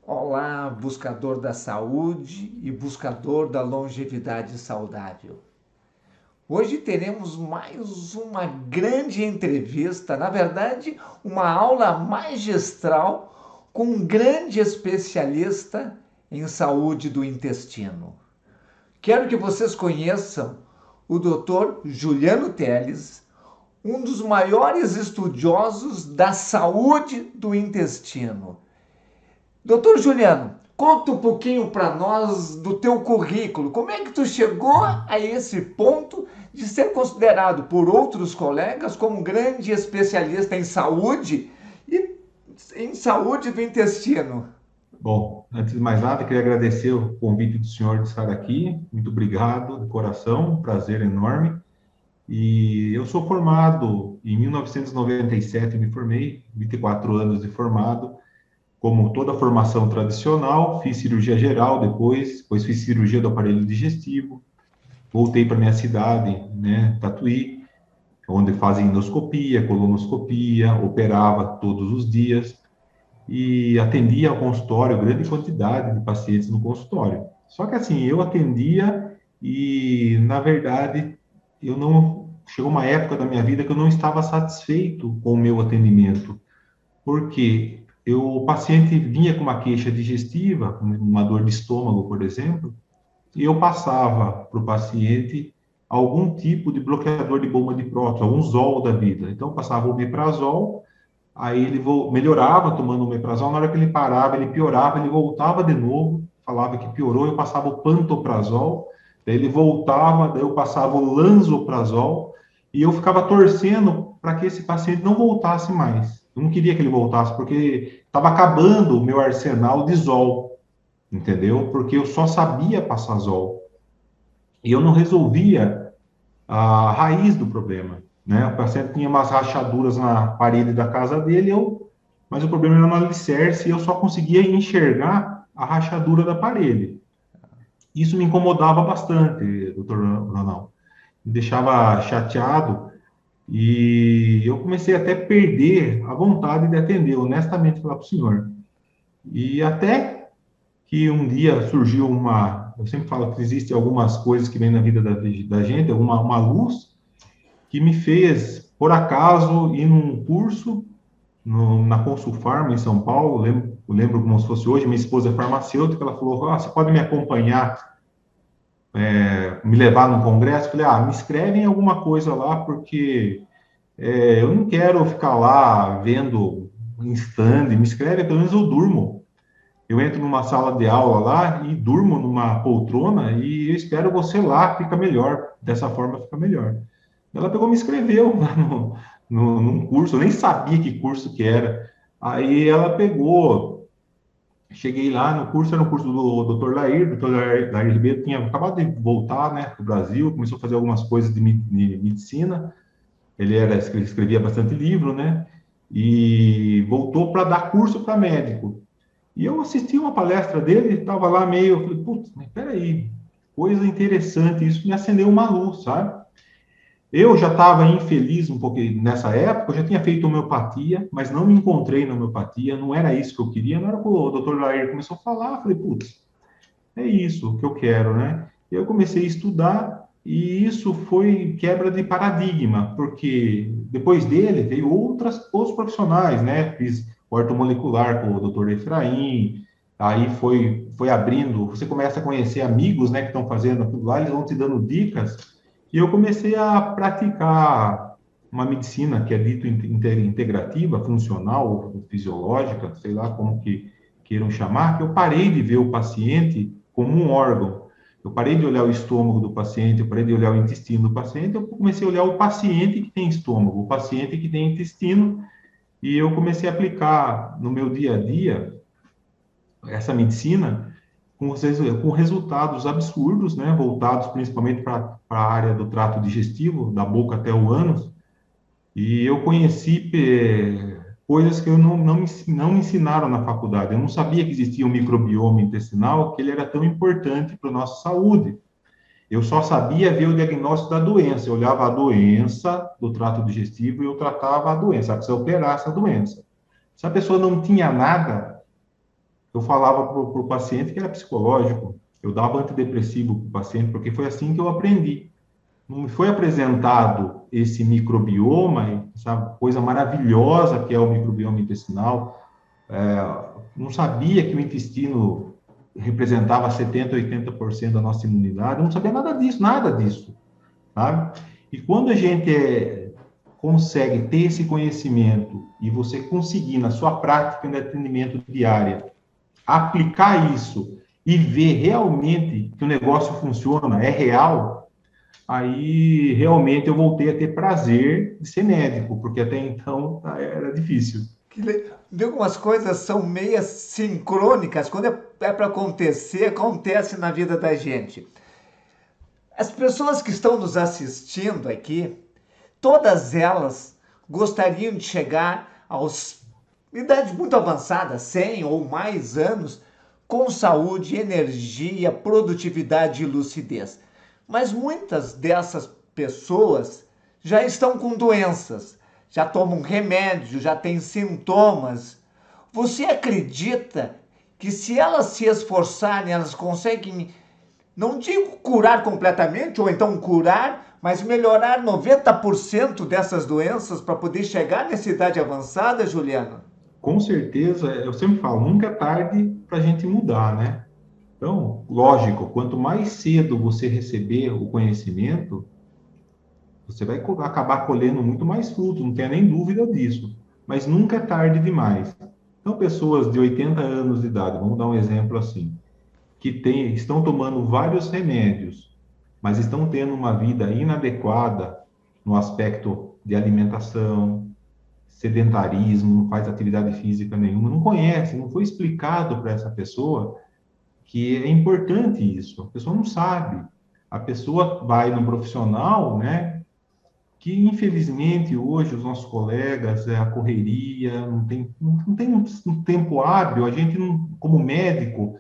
Olá, buscador da saúde e buscador da longevidade saudável. Hoje teremos mais uma grande entrevista, na verdade, uma aula magistral com um grande especialista em saúde do intestino. Quero que vocês conheçam o Dr. Juliano Teles, um dos maiores estudiosos da saúde do intestino. Doutor Juliano, conta um pouquinho para nós do teu currículo. Como é que tu chegou a esse ponto de ser considerado por outros colegas como um grande especialista em saúde e em saúde do intestino? Bom, antes de mais nada, queria agradecer o convite do senhor de estar aqui. Muito obrigado, de coração, um prazer enorme. E eu sou formado em 1997, me formei, 24 anos de formado, como toda formação tradicional, fiz cirurgia geral depois fiz cirurgia do aparelho digestivo, voltei para minha cidade, né, Tatuí, onde fazem endoscopia, colonoscopia, operava todos os dias e atendia ao consultório, grande quantidade de pacientes no consultório. Só que assim, eu atendia e, na verdade, eu não... Chegou uma época da minha vida que eu não estava satisfeito com o meu atendimento, porque o paciente vinha com uma queixa digestiva, com uma dor de estômago, por exemplo, e eu passava para o paciente algum tipo de bloqueador de bomba de prótons, algum Zol da vida. Então, eu passava o omeprazol, aí ele melhorava tomando o omeprazol, na hora que ele parava, ele piorava, ele voltava de novo, falava que piorou, eu passava o pantoprazol, daí ele voltava, daí eu passava o lanzoprazol, e eu ficava torcendo para que esse paciente não voltasse mais. Eu não queria que ele voltasse, porque estava acabando o meu arsenal de Zol, entendeu? Porque eu só sabia passar Zol. E eu não resolvia a raiz do problema, né? O paciente tinha umas rachaduras na parede da casa dele, mas o problema era no alicerce e eu só conseguia enxergar a rachadura da parede. Isso me incomodava bastante, doutor Ronaldo. Me deixava chateado e eu comecei até a perder a vontade de atender, honestamente, falar para o senhor. E até que um dia surgiu eu sempre falo que existe algumas coisas que vêm na vida da gente, uma luz, que me fez, por acaso, ir num curso na Consulfarm, em São Paulo. Eu lembro como se fosse hoje. Minha esposa é farmacêutica, ela falou: você pode me acompanhar, me levar num congresso? Eu falei: me escreve em alguma coisa lá, porque eu não quero ficar lá vendo em stand, me escreve, pelo menos eu durmo. Eu entro numa sala de aula lá e durmo numa poltrona e eu espero você lá, fica melhor. Dessa forma fica melhor. Ela pegou e me inscreveu lá num curso, eu nem sabia que curso que era. Aí ela pegou, cheguei lá no curso, era um curso do Dr. Lair, o Dr. Lair Ribeiro tinha acabado de voltar, né, para o Brasil, começou a fazer algumas coisas de medicina, ele escrevia bastante livro, né, e voltou para dar curso para médico. E eu assisti uma palestra dele, estava lá meio, eu falei: putz, mas peraí, coisa interessante, isso me acendeu uma luz, sabe? Eu já estava infeliz um pouco nessa época, eu já tinha feito homeopatia, mas não me encontrei na homeopatia, não era isso que eu queria. Na hora que o Dr. Lair começou a falar, eu falei: putz, é isso que eu quero, né? Eu comecei a estudar e isso foi quebra de paradigma, porque depois dele veio outros profissionais, né? Fiz ortomolecular com o Dr. Efraim, aí foi abrindo, você começa a conhecer amigos, né, que estão fazendo aquilo lá, eles vão te dando dicas, e eu comecei a praticar uma medicina que é dito integrativa, funcional, fisiológica, sei lá como que queiram chamar, que eu parei de ver o paciente como um órgão. Eu parei de olhar o estômago do paciente, eu parei de olhar o intestino do paciente, eu comecei a olhar o paciente que tem estômago, o paciente que tem intestino, e eu comecei a aplicar no meu dia a dia essa medicina com resultados absurdos, né, voltados principalmente para a área do trato digestivo, da boca até o ânus, e eu conheci coisas que eu não me ensinaram na faculdade. Eu não sabia que existia um microbioma intestinal, que ele era tão importante para a nossa saúde. Eu só sabia ver o diagnóstico da doença. Eu olhava a doença do trato digestivo e eu tratava a doença. Precisa operar essa doença. Se a pessoa não tinha nada, eu falava para o paciente que era psicológico. Eu dava antidepressivo para o paciente, porque foi assim que eu aprendi. Não me foi apresentado esse microbioma, essa coisa maravilhosa que é o microbioma intestinal. Não sabia que o intestino representava 70%, 80% da nossa imunidade. Eu não sabia nada disso, sabe? E quando a gente consegue ter esse conhecimento e você conseguir, na sua prática de atendimento diária, aplicar isso e ver realmente que o negócio funciona, é real, aí realmente eu voltei a ter prazer de ser médico, porque até então era difícil. Viu como as coisas são meias sincrônicas? Quando é para acontecer, acontece na vida da gente. As pessoas que estão nos assistindo aqui, todas elas gostariam de chegar aos idade muito avançada, 100 ou mais anos, com saúde, energia, produtividade e lucidez. Mas muitas dessas pessoas já estão com doenças, já tomam remédio, já têm sintomas. Você acredita que se elas se esforçarem, elas conseguem, não digo curar completamente, ou então curar, mas melhorar 90% dessas doenças para poder chegar nessa idade avançada, Juliano? Com certeza, eu sempre falo, nunca é tarde para a gente mudar, né? Então, lógico, quanto mais cedo você receber o conhecimento, você vai acabar colhendo muito mais frutos, não tenha nem dúvida disso. Mas nunca é tarde demais. Então, pessoas de 80 anos de idade, vamos dar um exemplo assim, estão tomando vários remédios, mas estão tendo uma vida inadequada no aspecto de alimentação, sedentarismo, não faz atividade física nenhuma, não conhece, não foi explicado para essa pessoa que é importante isso. A pessoa não sabe. A pessoa vai no profissional, né? Que infelizmente hoje os nossos colegas, a correria, não tem um tempo hábil. A gente, não, como médico,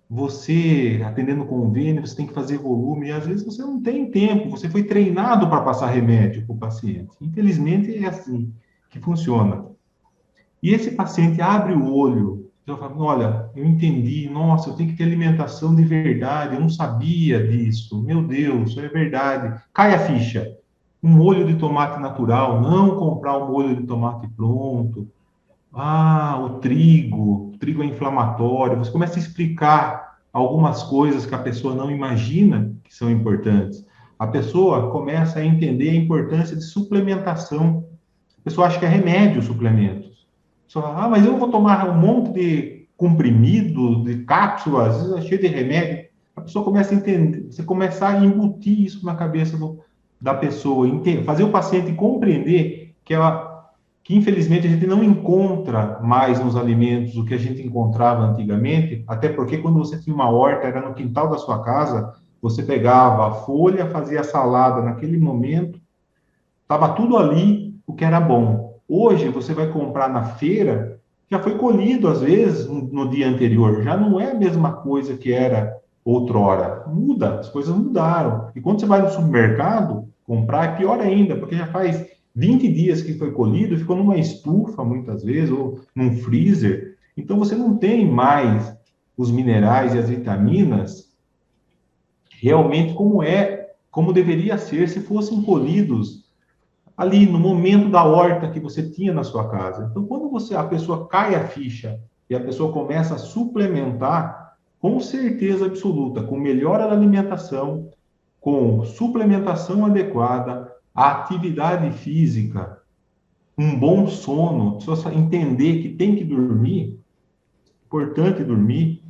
você atendendo convênio, você tem que fazer volume, e às vezes você não tem tempo, você foi treinado para passar remédio para o paciente. Infelizmente é assim que funciona. E esse paciente abre o olho, eu falo, olha, eu entendi, nossa, eu tenho que ter alimentação de verdade, eu não sabia disso, meu Deus, é verdade. Cai a ficha. Um molho de tomate natural, não comprar um molho de tomate pronto. Ah, o trigo é inflamatório. Você começa a explicar algumas coisas que a pessoa não imagina que são importantes. A pessoa começa a entender a importância de suplementação. A pessoa acha que é remédio suplementos. Só, mas eu vou tomar um monte de comprimido, de cápsulas, às vezes é cheio de remédio. A pessoa começa a entender, você começa a embutir isso na cabeça da pessoa, fazer o paciente compreender que infelizmente a gente não encontra mais nos alimentos o que a gente encontrava antigamente, até porque quando você tinha uma horta, era no quintal da sua casa, você pegava a folha, fazia a salada naquele momento, estava tudo ali, o que era bom. Hoje, você vai comprar na feira, já foi colhido, às vezes, no dia anterior. Já não é a mesma coisa que era outrora. Muda, as coisas mudaram. E quando você vai no supermercado comprar, é pior ainda, porque já faz 20 dias que foi colhido, ficou numa estufa, muitas vezes, ou num freezer. Então, você não tem mais os minerais e as vitaminas realmente como deveria ser se fossem colhidos ali no momento da horta que você tinha na sua casa. Então, quando a pessoa cai a ficha e a pessoa começa a suplementar, com certeza absoluta, com melhora da alimentação, com suplementação adequada, a atividade física, um bom sono, a pessoa entender que tem que dormir, importante dormir,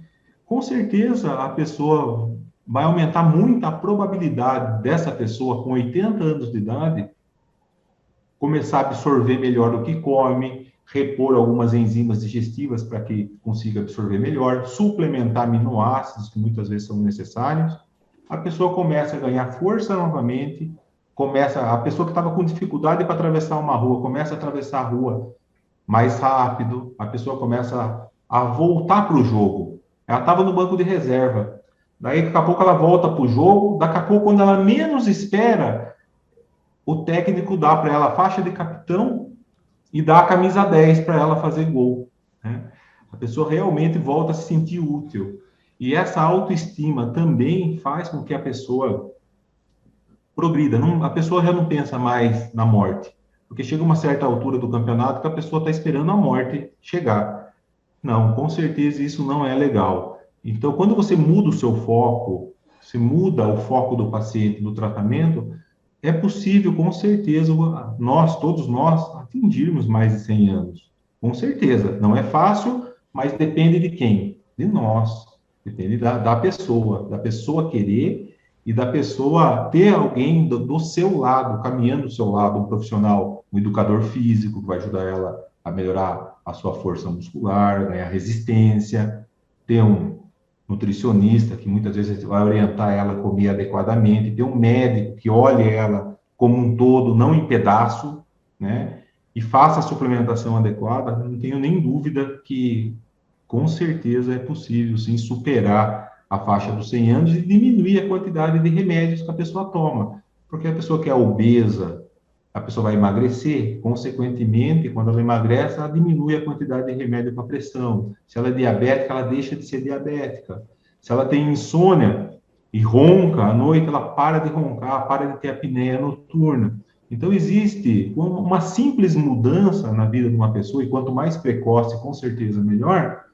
com certeza a pessoa vai aumentar muito a probabilidade dessa pessoa com 80 anos de idade começar a absorver melhor o que come, repor algumas enzimas digestivas para que consiga absorver melhor, suplementar aminoácidos que muitas vezes são necessários. A pessoa começa a ganhar força novamente, a pessoa que estava com dificuldade para atravessar uma rua, começa a atravessar a rua mais rápido, a pessoa começa a voltar para o jogo. Ela estava no banco de reserva, Daí, daqui a pouco, ela volta para o jogo. Daqui a pouco, quando ela menos espera, o técnico dá para ela a faixa de capitão e dá a camisa 10 para ela fazer gol, né? A pessoa realmente volta a se sentir útil. E essa autoestima também faz com que a pessoa progrida. Não, a pessoa já não pensa mais na morte. Porque chega uma certa altura do campeonato que a pessoa está esperando a morte chegar. Não, com certeza isso não é legal. Então, quando você muda o seu foco, você muda o foco do paciente no tratamento, é possível, com certeza, nós, todos nós, atingirmos mais de 100 anos. Com certeza. Não é fácil, mas depende de quem? De nós. Depende da pessoa querer e da pessoa ter alguém do seu lado, caminhando do seu lado, um profissional, um educador físico, que vai ajudar ela a melhorar a sua força muscular, ganhar resistência, ter um nutricionista que muitas vezes vai orientar ela a comer adequadamente, ter um médico que olhe ela como um todo, não em pedaço, né? E faça a suplementação adequada. Não tenho nem dúvida que, com certeza, é possível, sim, superar a faixa dos 100 anos e diminuir a quantidade de remédios que a pessoa toma. Porque a pessoa que é obesa, a pessoa vai emagrecer, consequentemente, quando ela emagrece, ela diminui a quantidade de remédio para pressão. Se ela é diabética, ela deixa de ser diabética. Se ela tem insônia e ronca à noite, ela para de roncar, para de ter apneia noturna. Então, existe uma simples mudança na vida de uma pessoa, e quanto mais precoce, com certeza, melhor,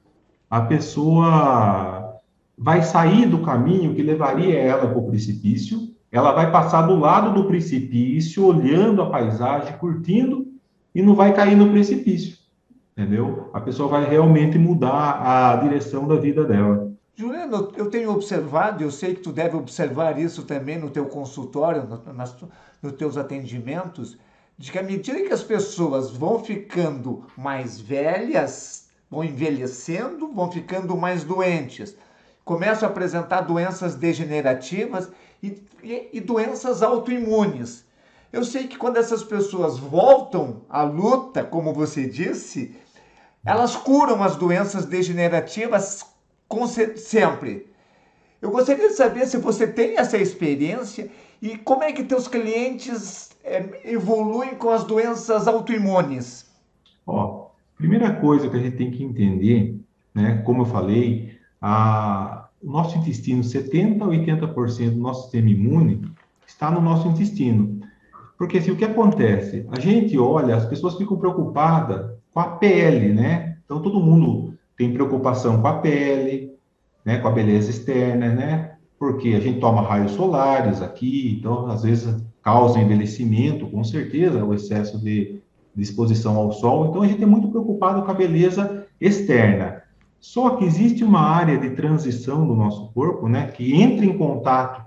a pessoa vai sair do caminho que levaria ela para o precipício, ela vai passar do lado do precipício, olhando a paisagem, curtindo, e não vai cair no precipício, entendeu? A pessoa vai realmente mudar a direção da vida dela. Juliano, eu tenho observado, eu sei que tu deve observar isso também no teu consultório, nos teus atendimentos, de que à medida que as pessoas vão ficando mais velhas, vão envelhecendo, vão ficando mais doentes, começam a apresentar doenças degenerativas e doenças autoimunes. Eu sei que quando essas pessoas voltam à luta, como você disse, elas curam as doenças degenerativas sempre. Eu gostaria de saber se você tem essa experiência e como é que teus clientes evoluem com as doenças autoimunes. Ó, primeira coisa que a gente tem que entender, né, como eu falei, o nosso intestino, 70 a 80% do nosso sistema imune está no nosso intestino. Porque assim, o que acontece? A gente olha, as pessoas ficam preocupadas com a pele, né? Então todo mundo tem preocupação com a pele, né? Com a beleza externa, né? Porque a gente toma raios solares aqui, então às vezes causa envelhecimento, com certeza, o excesso de exposição ao sol. Então a gente é muito preocupado com a beleza externa. Só que existe uma área de transição do nosso corpo, né? Que entra em contato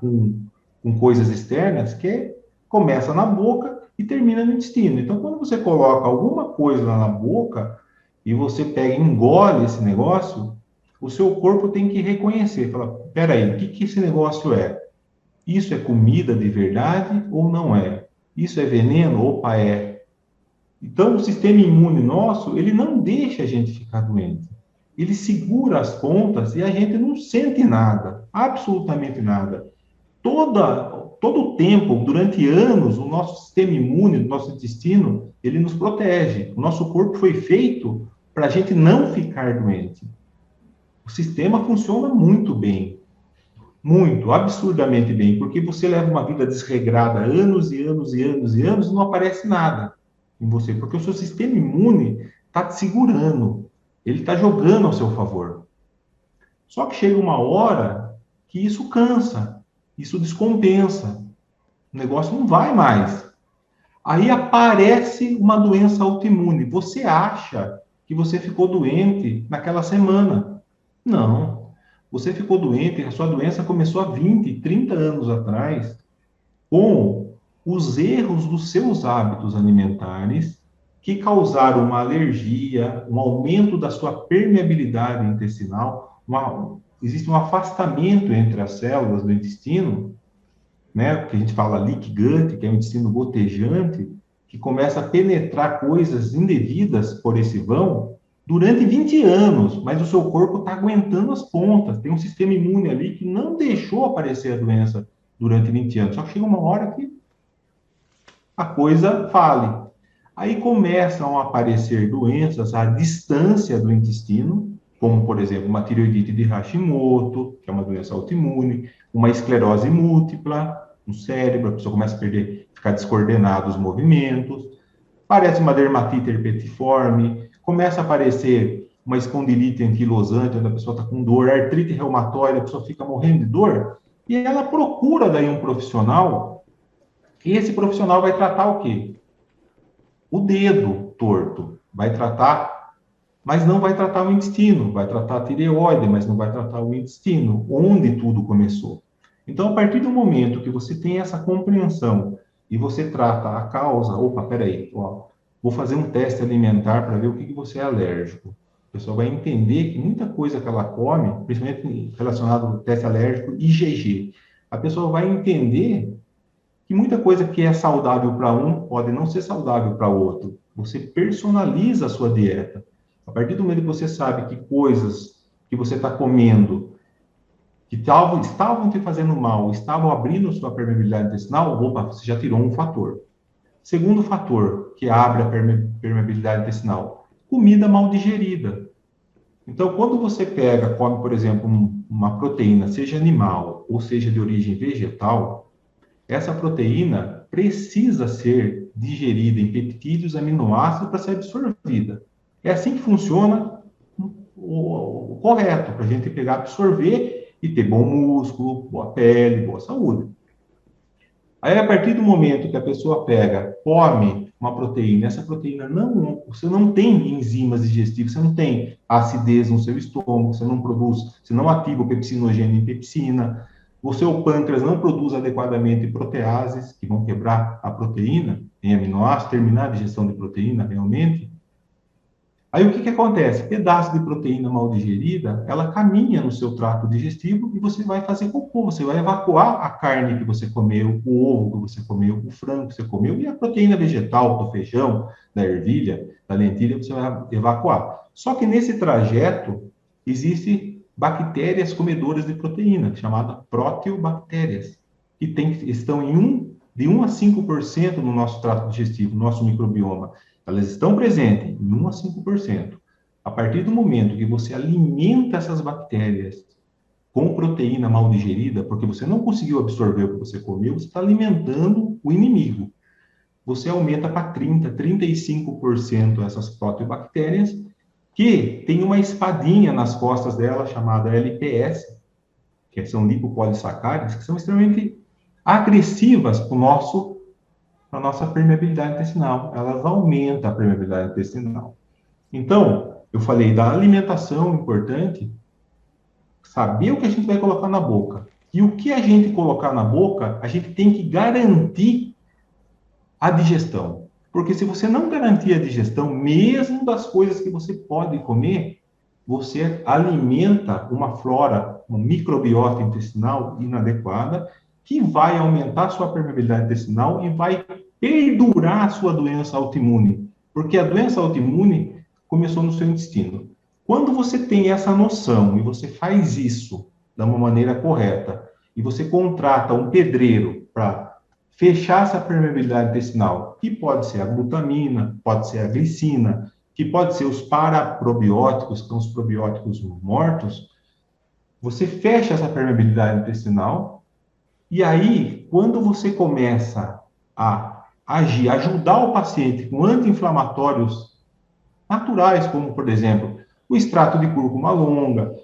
com coisas externas, que começa na boca e termina no intestino. Então, quando você coloca alguma coisa na boca e você pega e engole esse negócio, o seu corpo tem que reconhecer, falar, peraí, o que esse negócio é? Isso é comida de verdade ou não é? Isso é veneno? Opa, é. Então, o sistema imune nosso, ele não deixa a gente ficar doente. Ele segura as pontas e a gente não sente nada, absolutamente nada. Todo o tempo, durante anos, o nosso sistema imune, o nosso intestino, ele nos protege. O nosso corpo foi feito para a gente não ficar doente. O sistema funciona muito bem, muito, absurdamente bem, porque você leva uma vida desregrada anos e anos e anos e anos e não aparece nada em você, porque o seu sistema imune está te segurando, ele está jogando ao seu favor. Só que chega uma hora que isso cansa, isso descompensa, o negócio não vai mais. Aí aparece uma doença autoimune. Você acha que você ficou doente naquela semana. Não. Você ficou doente, a sua doença começou há 20, 30 anos atrás, com os erros dos seus hábitos alimentares, que causaram uma alergia, um aumento da sua permeabilidade intestinal, existe um afastamento entre as células do intestino, né, que a gente fala leak gut, que é um intestino gotejante, que começa a penetrar coisas indevidas por esse vão durante 20 anos, mas o seu corpo está aguentando as pontas. Tem um sistema imune ali que não deixou aparecer a doença durante 20 anos. Só que chega uma hora que a coisa fale. Aí começam a aparecer doenças à distância do intestino, como, por exemplo, uma tireoidite de Hashimoto, que é uma doença autoimune, uma esclerose múltipla no cérebro, a pessoa começa a perder, ficar descoordenado os movimentos, parece uma dermatite herpetiforme, começa a aparecer uma espondilite anquilosante, onde a pessoa está com dor, artrite reumatoide, a pessoa fica morrendo de dor, e ela procura daí um profissional, e esse profissional vai tratar o quê? O dedo torto, vai tratar, mas não vai tratar o intestino, vai tratar a tireoide, mas não vai tratar o intestino, onde tudo começou. Então, a partir do momento que você tem essa compreensão e você trata a causa, opa, peraí, ó, vou fazer um teste alimentar para ver o que você é alérgico. A pessoa vai entender que muita coisa que ela come, principalmente relacionado ao teste alérgico IgG, a pessoa vai entender que muita coisa que é saudável para um pode não ser saudável para outro. Você personaliza a sua dieta. A partir do momento que você sabe que coisas que você está comendo que estavam te fazendo mal, estavam abrindo sua permeabilidade intestinal, opa, você já tirou um fator. Segundo fator que abre a permeabilidade intestinal, comida mal digerida. Então, quando você pega, come, por exemplo, uma proteína, seja animal ou seja de origem vegetal, essa proteína precisa ser digerida em peptídeos, aminoácidos para ser absorvida. É assim que funciona o correto, para a gente pegar, absorver e ter bom músculo, boa pele, boa saúde. Aí, a partir do momento que a pessoa pega, come uma proteína, essa proteína você não tem enzimas digestivas, você não tem acidez no seu estômago, você não produz, você não ativa o pepsinogênio em pepsina, o seu pâncreas não produz adequadamente proteases, que vão quebrar a proteína em aminoácidos, terminar a digestão de proteína realmente. Aí o que acontece? Pedaço de proteína mal digerida, ela caminha no seu trato digestivo e você vai fazer cocô, você vai evacuar a carne que você comeu, o ovo que você comeu, o frango que você comeu e a proteína vegetal, do feijão, da ervilha, da lentilha, você vai evacuar. Só que nesse trajeto existem bactérias comedoras de proteína, chamadas proteobactérias, que estão de 1 a 5% no nosso trato digestivo, no nosso microbioma. Elas estão presentes em 1 a 5%. A partir do momento que você alimenta essas bactérias com proteína mal digerida, porque você não conseguiu absorver o que você comeu, você está alimentando o inimigo. Você aumenta para 30%, 35% essas proteobactérias, que tem uma espadinha nas costas dela chamada LPS, que são lipopolissacarídeos, que são extremamente agressivas para a nossa permeabilidade intestinal. Elas aumentam a permeabilidade intestinal. Então, eu falei da alimentação importante, saber o que a gente vai colocar na boca. E o que a gente colocar na boca, a gente tem que garantir a digestão. Porque se você não garantir a digestão, mesmo das coisas que você pode comer, você alimenta uma flora, uma microbiota intestinal inadequada, que vai aumentar a sua permeabilidade intestinal e vai perdurar a sua doença autoimune. Porque a doença autoimune começou no seu intestino. Quando você tem essa noção e você faz isso de uma maneira correta, e você contrata um pedreiro para fechar essa permeabilidade intestinal, que pode ser a glutamina, pode ser a glicina, que pode ser os paraprobióticos, que são os probióticos mortos, você fecha essa permeabilidade intestinal e aí, quando você começa a agir, ajudar o paciente com anti-inflamatórios naturais, como, por exemplo, o extrato de cúrcuma longa,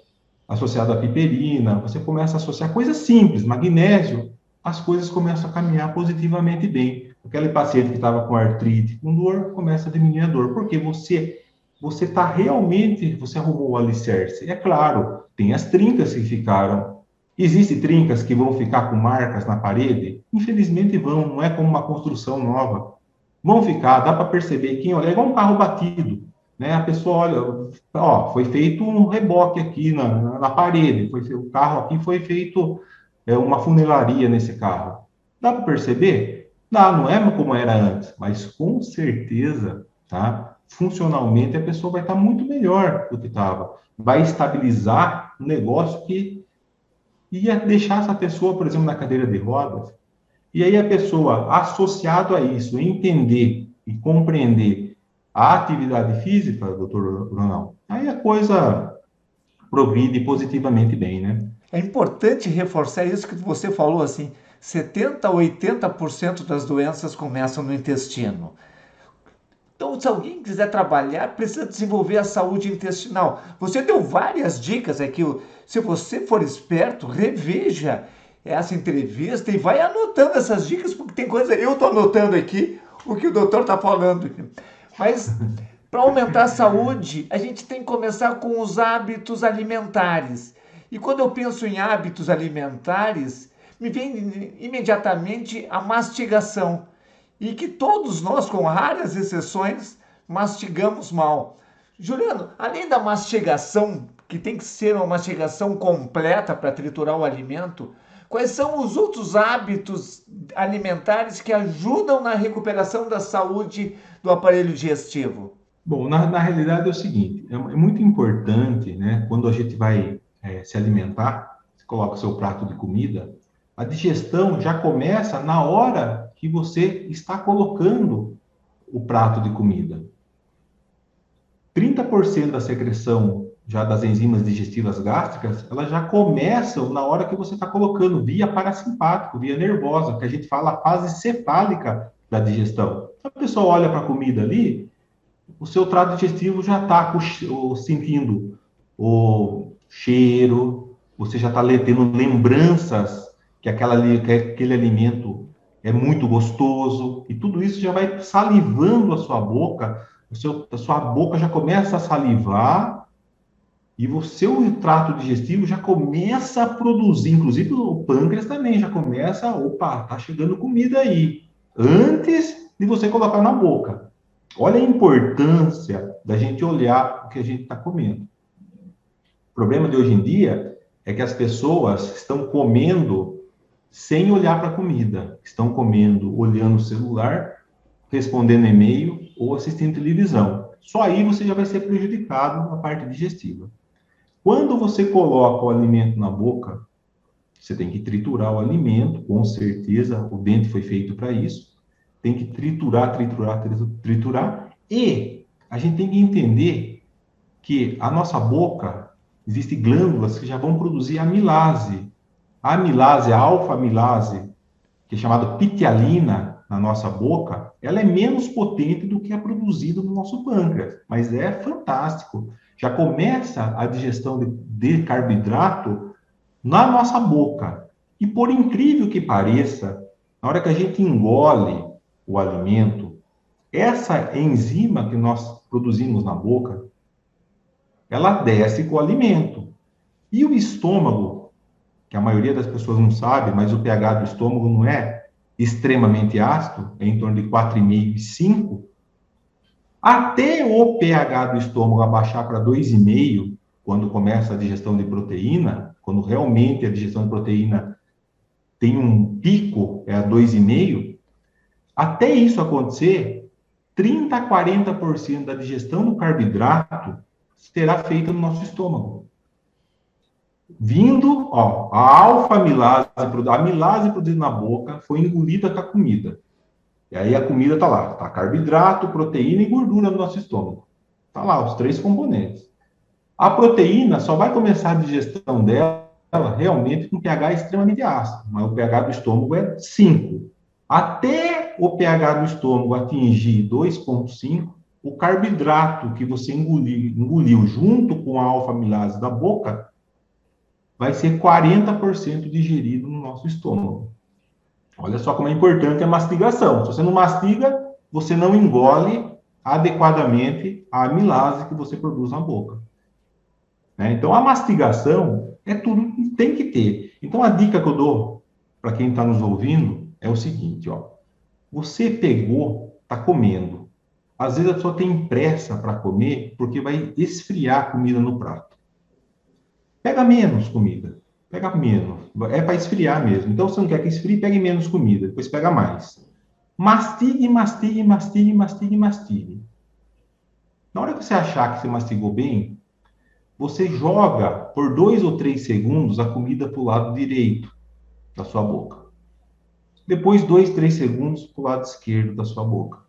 associado à piperina, você começa a associar coisas simples, magnésio, as coisas começam a caminhar positivamente bem. Aquele paciente que estava com artrite, com dor, começa a diminuir a dor, porque você está realmente, você arrumou o alicerce. E é claro, tem as trincas que ficaram. Existem trincas que vão ficar com marcas na parede? Infelizmente vão, não é como uma construção nova. Vão ficar, dá para perceber, quem olha, é igual um carro batido, né? A pessoa olha, ó, foi feito um reboque aqui na parede, o carro aqui foi feito uma funilaria nesse carro. Dá para perceber? Dá, não é como era antes, mas com certeza, tá? funcionalmente a pessoa vai estar muito melhor do que estava. Vai estabilizar um negócio que ia deixar essa pessoa, por exemplo, na cadeira de rodas. E aí a pessoa, associado a isso, entender e compreender a atividade física, doutor Ronaldo, aí a coisa progride positivamente bem, né? É importante reforçar isso que você falou, assim, 70 a 80% das doenças começam no intestino. Então, se alguém quiser trabalhar, precisa desenvolver a saúde intestinal. Você deu várias dicas aqui. Se você for esperto, reveja essa entrevista e vai anotando essas dicas, porque tem coisa. Eu estou anotando aqui o que o doutor está falando. Mas para aumentar a saúde, a gente tem que começar com os hábitos alimentares. E quando eu penso em hábitos alimentares, me vem imediatamente a mastigação. E que todos nós, com raras exceções, mastigamos mal. Juliano, além da mastigação, que tem que ser uma mastigação completa para triturar o alimento, quais são os outros hábitos alimentares que ajudam na recuperação da saúde do aparelho digestivo? Bom, na realidade é o seguinte, é muito importante, né, quando a gente vai se alimentar, você coloca o seu prato de comida, a digestão já começa na hora que você está colocando o prato de comida. 30% da secreção já das enzimas digestivas gástricas, elas já começam na hora que você está colocando, via parasimpático, via nervosa, que a gente fala a fase cefálica da digestão. Se a pessoa olha para a comida ali, o seu trato digestivo já está sentindo o cheiro, você já está tendo lembranças que aquele alimento é muito gostoso, e tudo isso já vai salivando a sua boca, a sua boca já começa a salivar, e o seu trato digestivo já começa a produzir, inclusive o pâncreas também já começa, opa, tá chegando comida aí, antes de você colocar na boca. Olha a importância da gente olhar o que a gente está comendo. O problema de hoje em dia é que as pessoas estão comendo sem olhar para a comida. Estão comendo, olhando o celular, respondendo e-mail ou assistindo televisão. Só aí você já vai ser prejudicado na parte digestiva. Quando você coloca o alimento na boca, você tem que triturar o alimento, com certeza, o dente foi feito para isso. Tem que triturar. E a gente tem que entender que a nossa boca, existem glândulas que já vão produzir amilase. A amilase, a alfa-amilase, que é chamada pitialina na nossa boca, ela é menos potente do que a produzida no nosso pâncreas, mas é fantástico. Já começa a digestão de carboidrato na nossa boca. E por incrível que pareça, na hora que a gente engole o alimento, essa enzima que nós produzimos na boca, ela desce com o alimento. E o estômago, que a maioria das pessoas não sabe, mas o pH do estômago não é extremamente ácido, é em torno de 4,5 e 5, até o pH do estômago abaixar para 2,5, quando começa a digestão de proteína, quando realmente a digestão de proteína tem um pico, é a 2,5, até isso acontecer, 30 a 40% da digestão do carboidrato será feita no nosso estômago. Vindo, ó, a alfa-amilase, a amilase produzida na boca, foi engolida com a comida. E aí a comida está lá, tá carboidrato, proteína e gordura no nosso estômago. Tá lá, os 3 componentes. A proteína só vai começar a digestão dela realmente com pH extremamente ácido, mas o pH do estômago é 5. Até o pH do estômago atingir 2,5, o carboidrato que você engoliu junto com a alfa-amilase da boca vai ser 40% digerido no nosso estômago. Olha só como é importante a mastigação. Se você não mastiga, você não engole adequadamente a amilase que você produz na boca. Né? Então, a mastigação é tudo que tem que ter. Então, a dica que eu dou para quem está nos ouvindo é o seguinte, ó. Você pegou, está comendo. Às vezes a pessoa tem pressa para comer porque vai esfriar a comida no prato. Pega menos comida. Pega menos. É para esfriar mesmo. Então, se você não quer que esfrie, pegue menos comida. Depois pega mais. Mastigue, mastigue, mastigue, mastigue, mastigue. Na hora que você achar que você mastigou bem, você joga por 2 ou 3 segundos a comida para o lado direito da sua boca. Depois, 2, 3 segundos para o lado esquerdo da sua boca.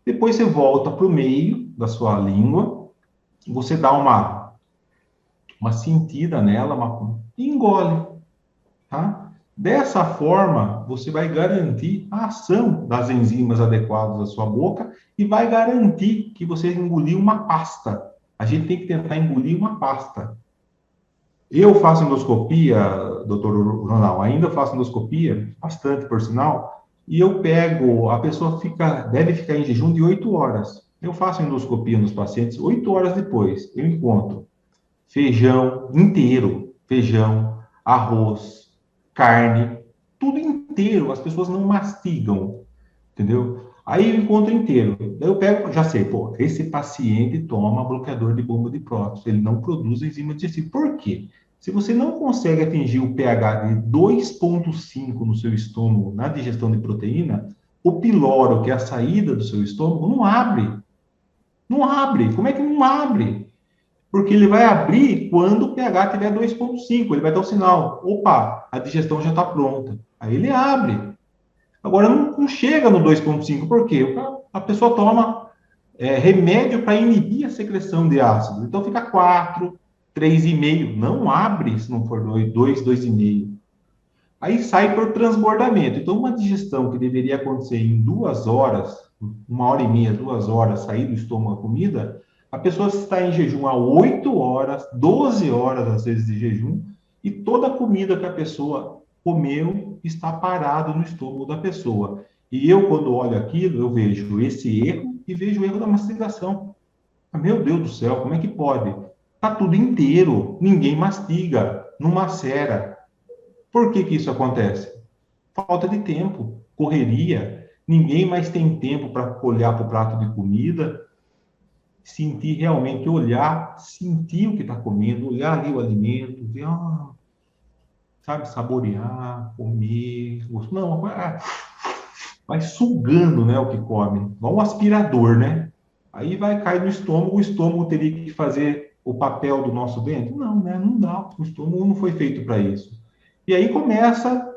Depois você volta para o meio da sua língua, você dá uma sentida nela e engole, tá? Dessa forma, você vai garantir a ação das enzimas adequadas à sua boca e vai garantir que você engoliu uma pasta. A gente tem que tentar engolir uma pasta. Eu faço endoscopia, doutor Ronald, ainda faço endoscopia, bastante por sinal, e eu pego, a pessoa deve ficar em jejum de 8 horas. Eu faço endoscopia nos pacientes, 8 horas depois, eu encontro feijão inteiro, feijão, arroz, carne, tudo inteiro, as pessoas não mastigam, entendeu? Aí eu encontro inteiro. Daí eu pego, já sei, pô, esse paciente toma bloqueador de bomba de prótons, ele não produz enzima digestiva. Por quê? Se você não consegue atingir o pH de 2,5 no seu estômago na digestão de proteína, o piloro, que é a saída do seu estômago, não abre. Não abre. Como é que não abre? Porque ele vai abrir quando o pH tiver 2,5. Ele vai dar um sinal. Opa, a digestão já está pronta. Aí ele abre. Agora não chega no 2,5, por quê? A pessoa toma remédio para inibir a secreção de ácido. Então fica 4, 3,5. Não abre se não for 2, 2,5. Aí sai por transbordamento. Então, uma digestão que deveria acontecer em 2 horas, 1 hora e meia, 2 horas, sair do estômago a comida, a pessoa está em jejum há 8 horas, 12 horas às vezes de jejum, e toda a comida que a pessoa comeu está parado no estômago da pessoa. E eu, quando olho aquilo, eu vejo esse erro e vejo o erro da mastigação. Meu Deus do céu, como é que pode? Está tudo inteiro, ninguém mastiga, não macera. Por que que isso acontece? Falta de tempo, correria, ninguém mais tem tempo para olhar para o prato de comida, sentir realmente, olhar, sentir o que está comendo, olhar ali o alimento, ver, sabe, saborear, comer, não, vai sugando, né, o que come, igual um aspirador, né? Aí vai cair no estômago, o estômago teria que fazer o papel do nosso dente? Não, né? Não dá, o estômago não foi feito para isso. E aí começa,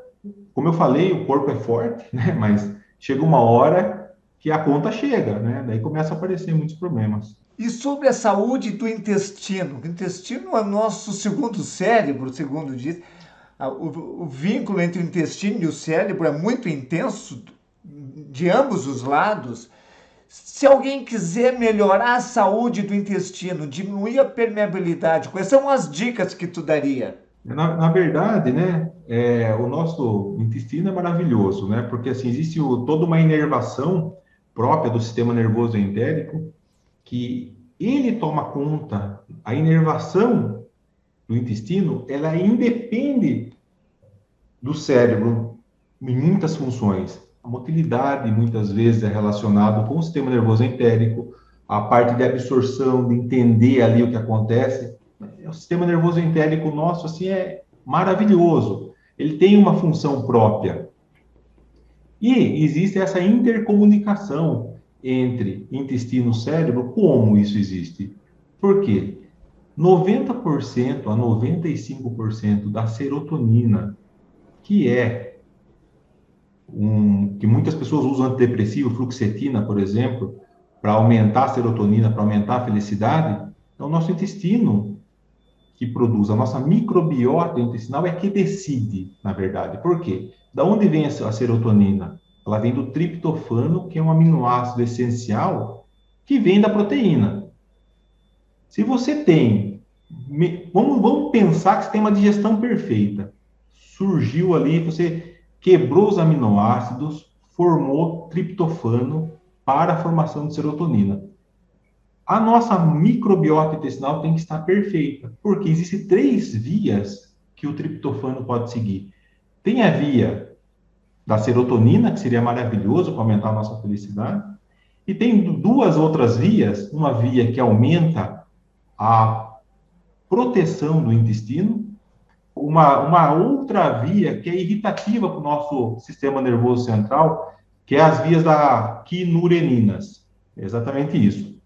como eu falei, o corpo é forte, né? Mas chega uma hora que a conta chega, né? Daí começa a aparecer muitos problemas. E sobre a saúde do intestino? O intestino é o nosso segundo cérebro, segundo diz. O vínculo entre o intestino e o cérebro é muito intenso de ambos os lados. Se alguém quiser melhorar a saúde do intestino, diminuir a permeabilidade, quais são as dicas que tu daria? Na verdade, né, o nosso intestino é maravilhoso, né? Porque assim, existe toda uma inervação própria do sistema nervoso entérico que ele toma conta, a inervação do intestino, ela independe do cérebro em muitas funções. A motilidade, muitas vezes, é relacionado com o sistema nervoso entérico, a parte de absorção, de entender ali o que acontece. O sistema nervoso entérico nosso, assim, é maravilhoso. Ele tem uma função própria. E existe essa intercomunicação entre intestino e cérebro. Como isso existe? Por quê? 90% a 95% da serotonina, que é que muitas pessoas usam antidepressivo, fluoxetina, por exemplo, para aumentar a serotonina, para aumentar a felicidade, é o nosso intestino que produz. A nossa microbiota intestinal é que decide, na verdade. Por quê? Da onde vem a serotonina? Ela vem do triptofano, que é um aminoácido essencial que vem da proteína. Se você tem, vamos pensar que você tem uma digestão perfeita. Surgiu ali, você quebrou os aminoácidos, formou triptofano para a formação de serotonina. A nossa microbiota intestinal tem que estar perfeita, porque existem 3 vias que o triptofano pode seguir. Tem a via da serotonina, que seria maravilhoso para aumentar a nossa felicidade, e tem 2 outras vias, uma via que aumenta a proteção do intestino, uma outra via que é irritativa para o nosso sistema nervoso central, que é as vias da quinureninas. É exatamente isso.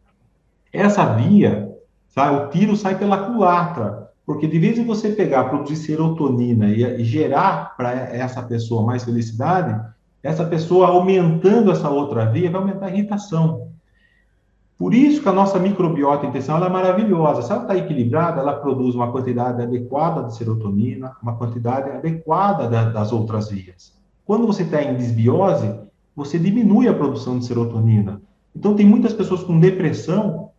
Essa via, sabe, o tiro sai pela culatra, porque de vez em você pegar, produzir serotonina e gerar para essa pessoa mais felicidade, essa pessoa aumentando essa outra via vai aumentar a irritação. Por isso que a nossa microbiota intestinal é maravilhosa. Se ela está equilibrada, ela produz uma quantidade adequada de serotonina, uma quantidade adequada das outras vias. Quando você está em desbiose, você diminui a produção de serotonina. Então, tem muitas pessoas com depressão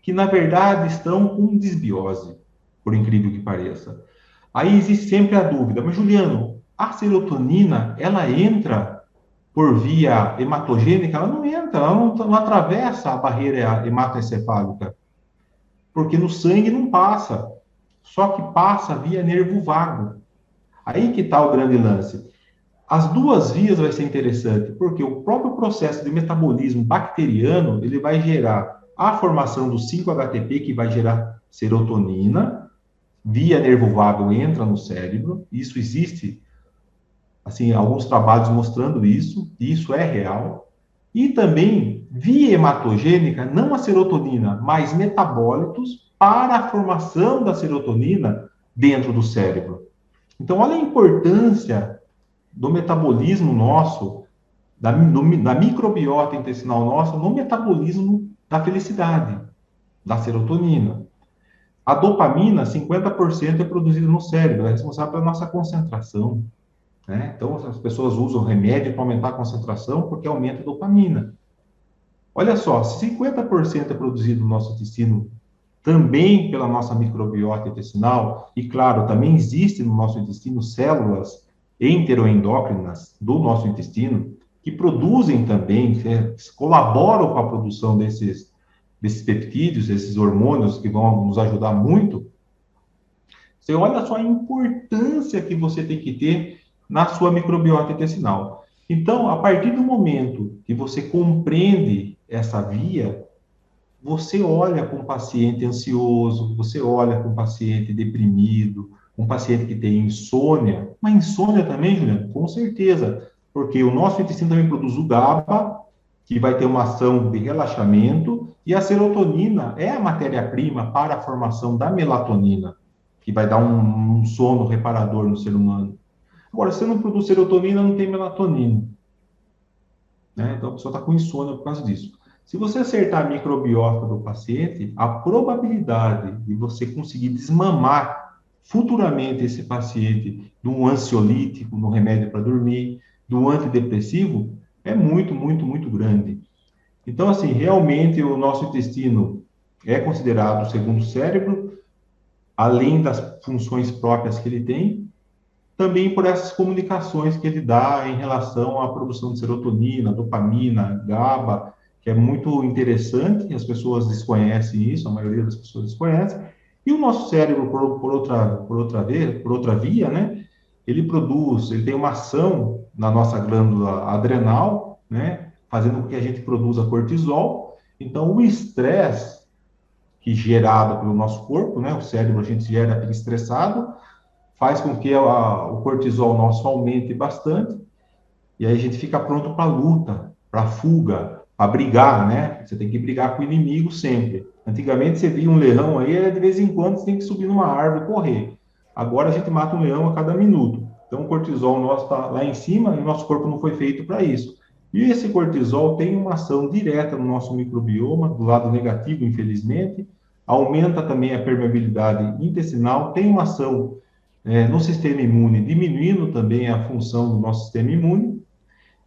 que, na verdade, estão com desbiose, por incrível que pareça. Aí existe sempre a dúvida, mas Juliano, a serotonina, ela entra por via hematogênica, ela não entra, ela não atravessa a barreira hematoencefálica, porque no sangue não passa, só que passa via nervo vago. Aí que está o grande lance. As duas vias vai ser interessante, porque o próprio processo de metabolismo bacteriano, ele vai gerar a formação do 5-HTP, que vai gerar serotonina, via nervo vago entra no cérebro, isso existe, assim, alguns trabalhos mostrando isso, e isso é real. E também, via hematogênica, não a serotonina, mas metabólitos para a formação da serotonina dentro do cérebro. Então, olha a importância do metabolismo nosso, da microbiota intestinal nossa, no metabolismo da felicidade, da serotonina. A dopamina, 50% é produzida no cérebro, é responsável pela nossa concentração. Né? Então, as pessoas usam remédio para aumentar a concentração porque aumenta a dopamina. Olha só, se 50% é produzido no nosso intestino também pela nossa microbiota intestinal, e claro, também existe no nosso intestino células enteroendócrinas do nosso intestino, que produzem também, colaboram com a produção desses peptídeos, esses hormônios que vão nos ajudar muito. Você olha só a importância que você tem que ter na sua microbiota intestinal. Então, a partir do momento que você compreende essa via, você olha com um paciente ansioso, você olha com um paciente deprimido, um paciente que tem insônia. Uma insônia também, Juliano? Com certeza, porque o nosso intestino também produz o GABA, que vai ter uma ação de relaxamento, e a serotonina é a matéria-prima para a formação da melatonina, que vai dar um sono reparador no ser humano. Agora, se você não produz serotonina, não tem melatonina. Né? Então, a pessoa está com insônia por causa disso. Se você acertar a microbiota do paciente, a probabilidade de você conseguir desmamar futuramente esse paciente de um ansiolítico, no remédio para dormir, do antidepressivo, é muito, muito, muito grande. Então, assim, realmente o nosso intestino é considerado o segundo cérebro, além das funções próprias que ele tem, também por essas comunicações que ele dá em relação à produção de serotonina, dopamina, GABA, que é muito interessante, as pessoas desconhecem isso, a maioria das pessoas desconhece, e o nosso cérebro, por outra via, né, ele tem uma ação na nossa glândula adrenal, né, fazendo com que a gente produza cortisol, então o estresse que é gerado pelo nosso corpo, né, o cérebro a gente gera, fica estressado, faz com que o cortisol nosso aumente bastante, e aí a gente fica pronto para luta, para fuga, para brigar, né? Você tem que brigar com o inimigo sempre. Antigamente você via um leão aí, de vez em quando você tem que subir numa árvore e correr. Agora a gente mata um leão a cada minuto. Então o cortisol nosso está lá em cima e o nosso corpo não foi feito para isso. E esse cortisol tem uma ação direta no nosso microbioma, do lado negativo, infelizmente, aumenta também a permeabilidade intestinal, tem uma ação no sistema imune, diminuindo também a função do nosso sistema imune.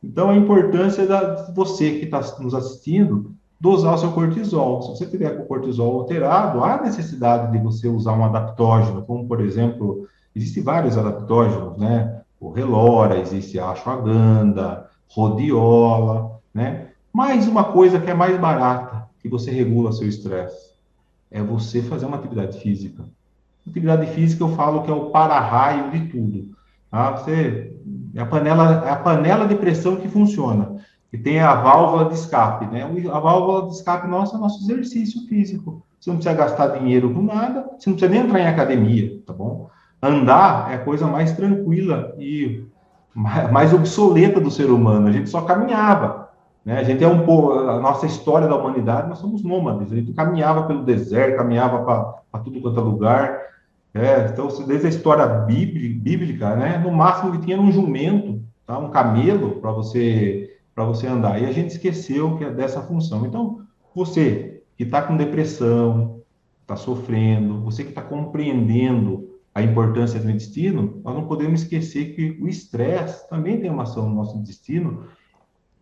Então, a importância de você que está nos assistindo, dosar o seu cortisol. Se você tiver com o cortisol alterado, há necessidade de você usar um adaptógeno, como, por exemplo, existem vários adaptógenos, né? O Relora, existe a ashwagandha, rodiola, né? Mais uma coisa que é mais barata, que você regula seu estresse, é você fazer uma atividade física. Atividade física eu falo que é o para-raio de tudo. Tá? É a panela de pressão que funciona. E tem a válvula de escape, né? A válvula de escape nossa é o nosso exercício físico. Você não precisa gastar dinheiro com nada, você não precisa nem entrar em academia, tá bom? Andar é a coisa mais tranquila e mais obsoleta do ser humano. A gente só caminhava. né? A gente é um pouco, a nossa história da humanidade, nós somos nômades, a gente caminhava pelo deserto, caminhava para tudo quanto é lugar, então, desde a história bíblica, né? No máximo que tinha era um jumento, tá? Um camelo para você andar, e a gente esqueceu que é dessa função. Então, você que está com depressão, está sofrendo, você que está compreendendo a importância do intestino, nós não podemos esquecer que o estresse também tem uma ação no nosso intestino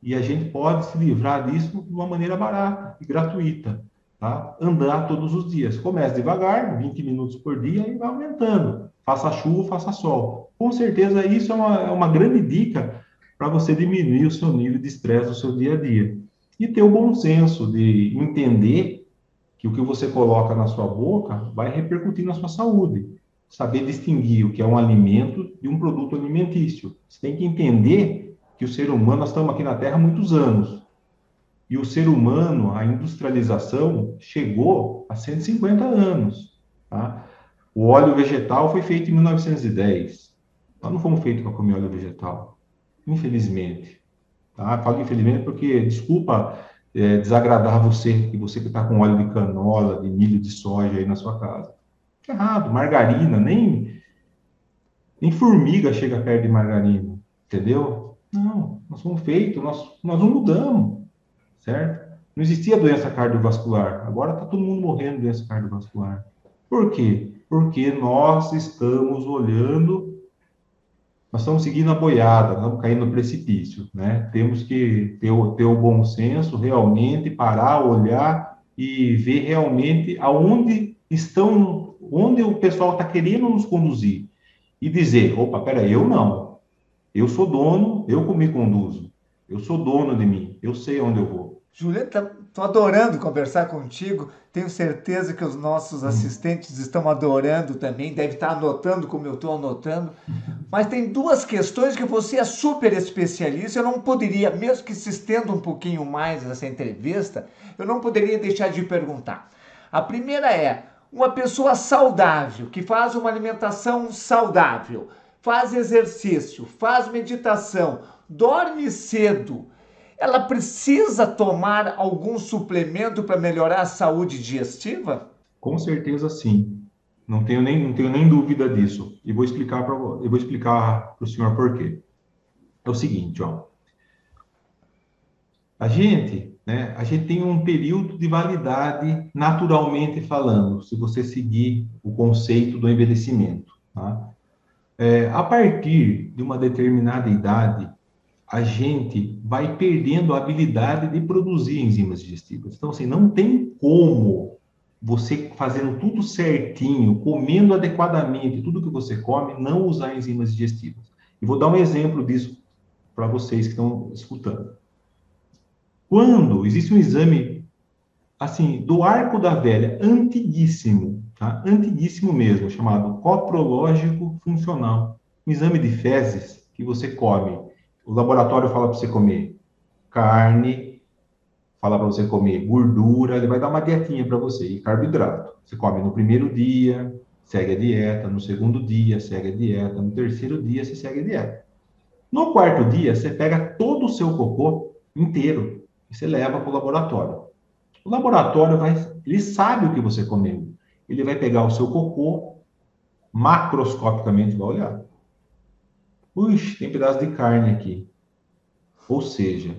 e a gente pode se livrar disso de uma maneira barata e gratuita, tá? Andar todos os dias. Comece devagar, 20 minutos por dia e vai aumentando. Faça chuva, faça sol. Com certeza isso é uma grande dica para você diminuir o seu nível de estresse do seu dia a dia. E ter o bom senso de entender que o que você coloca na sua boca vai repercutir na sua saúde. Saber distinguir o que é um alimento de um produto alimentício. Você tem que entender que o ser humano, nós estamos aqui na Terra há muitos anos. E o ser humano, a industrialização, chegou há 150 anos. Tá? O óleo vegetal foi feito em 1910. Nós não fomos feitos para comer óleo vegetal, infelizmente. Tá? Falo infelizmente porque, desculpa desagradar você, que está com óleo de canola, de milho, de soja aí na sua casa. Errado, margarina, nem formiga chega perto de margarina, entendeu? Não, nós fomos feitos, nós não mudamos, certo? Não existia doença cardiovascular, agora está todo mundo morrendo de doença cardiovascular. Por quê? Porque nós estamos olhando, nós estamos seguindo a boiada, estamos caindo no precipício, né? Temos que ter o bom senso, realmente parar, olhar e ver realmente onde o pessoal está querendo nos conduzir e dizer, opa, peraí, eu não. Eu sou dono, eu que me conduzo. Eu sou dono de mim, eu sei onde eu vou. Julieta, estou adorando conversar contigo. Tenho certeza que os nossos assistentes estão adorando também, deve estar anotando como eu estou anotando. Mas tem duas questões que você é super especialista. Eu não poderia, mesmo que se estenda um pouquinho mais essa entrevista, eu não poderia deixar de perguntar. A primeira é: uma pessoa saudável, que faz uma alimentação saudável, faz exercício, faz meditação, dorme cedo, ela precisa tomar algum suplemento para melhorar a saúde digestiva? Com certeza sim. Não tenho nem dúvida disso. E vou explicar para o senhor por quê. É o seguinte, ó. A gente tem um período de validade, naturalmente falando, se você seguir o conceito do envelhecimento, tá? A partir de uma determinada idade, a gente vai perdendo a habilidade de produzir enzimas digestivas. Então, assim, não tem como você fazendo tudo certinho, comendo adequadamente tudo que você come, não usar enzimas digestivas. E vou dar um exemplo disso para vocês que estão escutando. Quando existe um exame, assim, do arco da velha, antiguíssimo, tá? Antiguíssimo mesmo, chamado coprológico funcional, um exame de fezes que você come. O laboratório fala para você comer carne, fala para você comer gordura, ele vai dar uma dietinha para você, e carboidrato. Você come no primeiro dia, segue a dieta, no segundo dia, segue a dieta, no terceiro dia, você segue a dieta. No quarto dia, você pega todo o seu cocô inteiro e você leva para o laboratório. O laboratório ele sabe o que você comeu. Ele vai pegar o seu cocô, macroscopicamente vai olhar. Puxa, tem pedaço de carne aqui. Ou seja,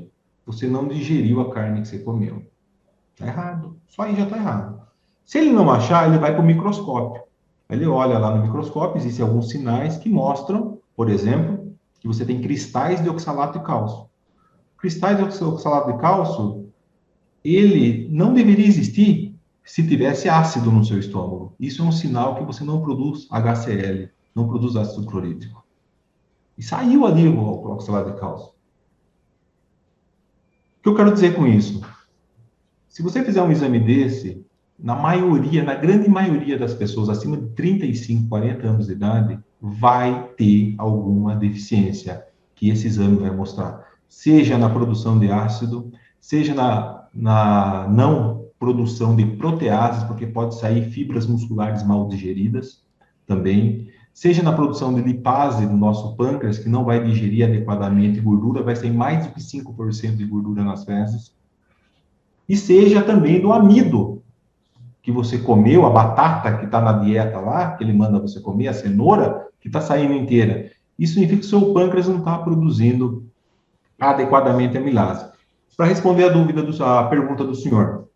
você não digeriu a carne que você comeu. Está errado. Só aí já está errado. Se ele não achar, ele vai para o microscópio. Ele olha lá no microscópio, existem alguns sinais que mostram, por exemplo, que você tem cristais de oxalato de cálcio. Cristais de oxalato de cálcio, ele não deveria existir se tivesse ácido no seu estômago. Isso é um sinal que você não produz HCl, não produz ácido clorídrico. E saiu ali o oxalato de cálcio. O que eu quero dizer com isso? Se você fizer um exame desse, na grande maioria das pessoas acima de 35, 40 anos de idade, vai ter alguma deficiência que esse exame vai mostrar. Seja na produção de ácido, seja na não produção de proteases, porque pode sair fibras musculares mal digeridas também, seja na produção de lipase do nosso pâncreas, que não vai digerir adequadamente gordura, vai ser mais do que 5% de gordura nas fezes, e seja também do amido, que você comeu, a batata que está na dieta lá, que ele manda você comer, a cenoura, que está saindo inteira. Isso significa que o seu pâncreas não está produzindo adequadamente a amilase. Para responder a pergunta do senhor,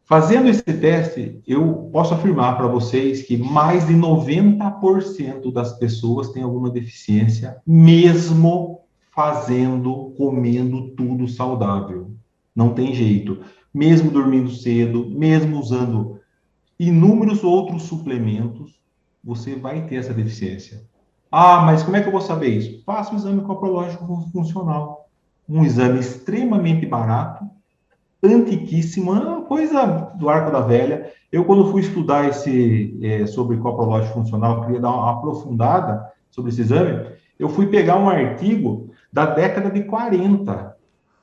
fazendo esse teste, eu posso afirmar para vocês que mais de 90% das pessoas têm alguma deficiência, mesmo comendo tudo saudável. Não tem jeito. Mesmo dormindo cedo, mesmo usando inúmeros outros suplementos, você vai ter essa deficiência. Ah, mas como é que eu vou saber isso? Faça o exame coprológico funcional. Um exame extremamente barato, antiquíssimo, uma coisa do arco da velha. Eu, quando fui estudar sobre coprológico funcional, queria dar uma aprofundada sobre esse exame, eu fui pegar um artigo da década de 40,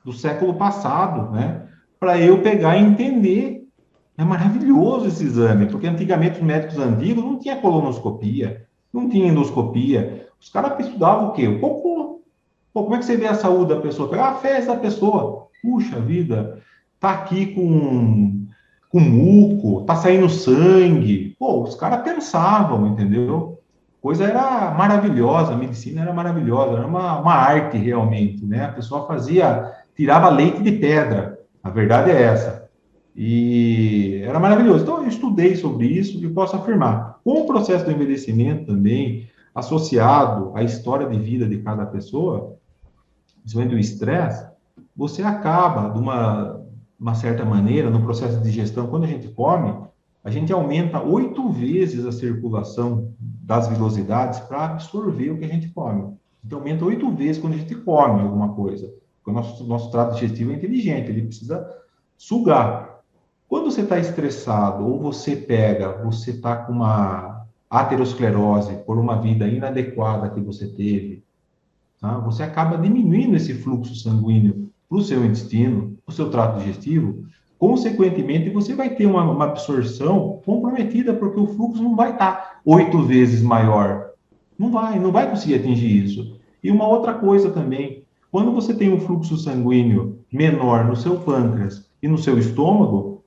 do século passado, né? Para eu pegar e entender. É maravilhoso esse exame, porque antigamente os médicos antigos não tinha colonoscopia, não tinha endoscopia. Os caras estudavam o quê? O cocô. Pô, como é que você vê a saúde da pessoa? Pegar a fezes da pessoa. Puxa vida, tá aqui com muco, tá saindo sangue. Pô, os caras pensavam, entendeu? Coisa era maravilhosa, a medicina era maravilhosa, era uma arte realmente, né? A pessoa tirava leite de pedra. A verdade é essa. E era maravilhoso. Então, eu estudei sobre isso e posso afirmar. Com o processo do envelhecimento também, associado à história de vida de cada pessoa, principalmente o estresse, você acaba, de uma certa maneira, no processo de digestão, quando a gente come, a gente aumenta 8 vezes a circulação das vilosidades para absorver o que a gente come. Então, aumenta 8 vezes quando a gente come alguma coisa. Porque o nosso trato digestivo é inteligente, ele precisa sugar. Quando você está estressado ou você está com uma aterosclerose por uma vida inadequada que você teve, tá? Você acaba diminuindo esse fluxo sanguíneo para o seu intestino, para o seu trato digestivo. Consequentemente, você vai ter uma absorção comprometida, porque o fluxo não vai estar 8 vezes maior. Não vai conseguir atingir isso. E uma outra coisa também, quando você tem um fluxo sanguíneo menor no seu pâncreas e no seu estômago,